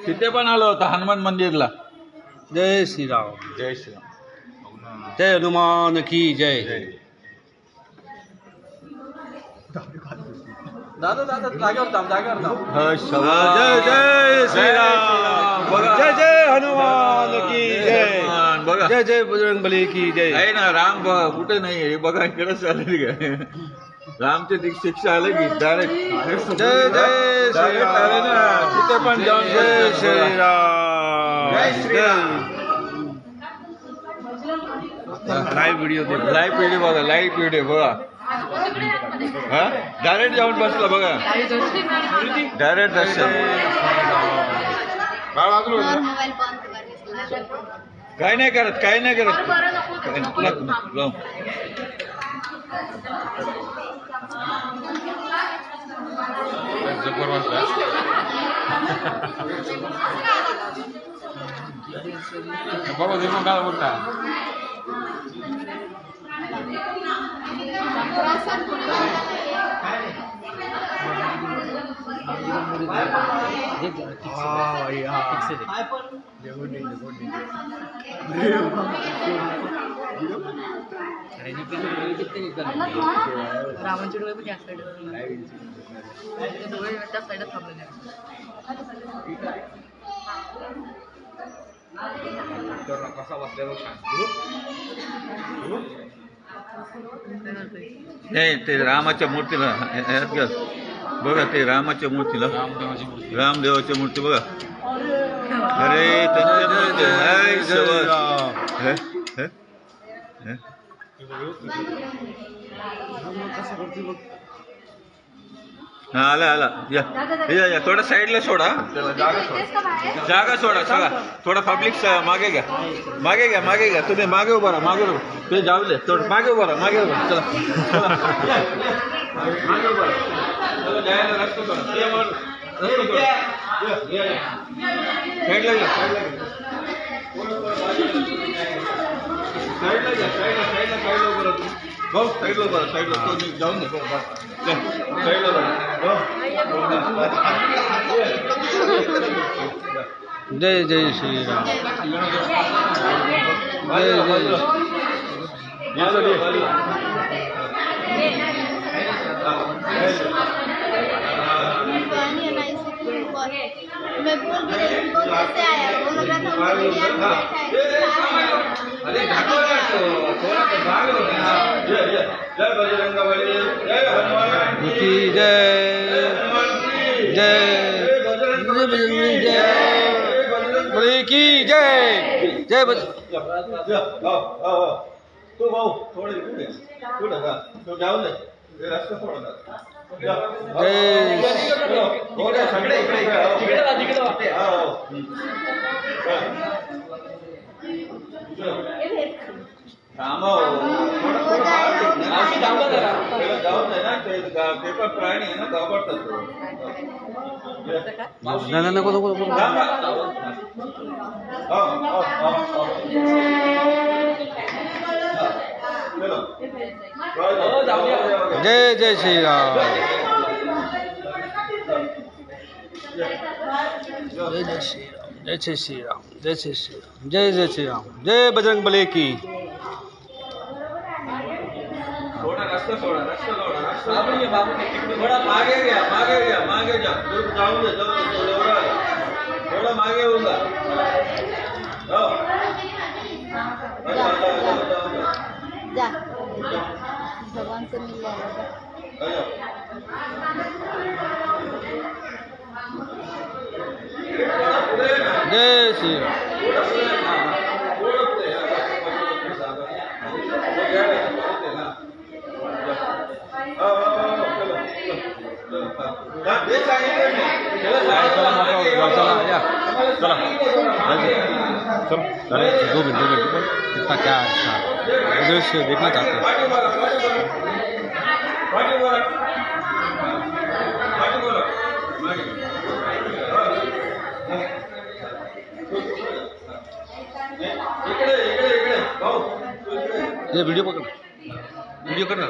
तिथे पण आलो होता हनुमान मंदिरला. जय श्रीराम. जय श्रीराम. जय हनुमान की जय. दादा दादा जागेवर थांब, जागेवर थांब. जय जय श्रीराम. जय जय हनुमान की जय. बघा जय जय बजरंगबली की जय. आहे ना राम कुठे नाही हे बघा इकडे चालली काय रामची शिक्षा आली की डायरेक्ट जय जय श्रीराम. आले ना तिथे पण जाऊन जय श्रीराम. जय Shriram. Live video live video बघा, लाईव्ह व्हिडिओ बघा. हा डायरेक्ट जाऊन बसला बघा, डायरेक्ट दर्शन. काय नाही करत, काय नाही करत. बाबा देखो काय बोलता. रामांचे डोळे पण त्या साईड थांबले. नाही ते रामाच्या मूर्तीला बघा, ते रामाच्या मूर्तीला रामदेवाच्या मूर्ती बघा. अरे त्यांच्या मूर्ती हा आला आला. या या थोडा साईडला सोडा, त्याला जागा सोडा सगळा. थोडा पब्लिक मागे घ्या, मागे घ्या, मागे घ्या. तुम्ही मागे उभा राहा, मागे ते जाऊ दे. थोडं मागे उभा राहा, मागे उभा. चला मागे उभा राहा. चला जायला रस्ता सोडा, रस्ता सोडा. साईडला घ्या, साईडला घ्या, साईडला घ्या, साईडला साईडला साईडला उभा राहा. भाऊ साईडला उभा राहा, साईडला. तो जाऊन दे साईडला राहा. जय जय श्रीराम. जय जय. मैं बोल भी रही हूँ कैसे आया बोल रहा था जय बजरंगबली जय हनुमान की जय. जय बजरंगबली जय बली की जय. जय तू भाऊ थोडे पुढे पुढे का तो जाऊ दे, रस्ता सोडा. सगळे इकडे जाऊन आहे ना ते पेपर प्राणी आहे ना, घाबरतात. नको नको नको. जय जय श्रीराम. जय जय श्रीराम. जय जय श्रीराम. जय जय श्रीराम. जय जय श्रीराम. जय बजरंगबली की. थोडा रस्ता सोडा, रस्ता सोडा, रस्ता थोडा मागे घ्या, मागे घ्या, मागे घ्या. जाऊन दे, जाऊन दे. थोडा मागे होऊन जा. जा भगवान से मिल जाएगा. जय श्रीराम. चलो 2 मिनट कितना क्या अच्छा दृश्य देखना चाहते हैं. ये वीडियो पकड़, वीडियो करना.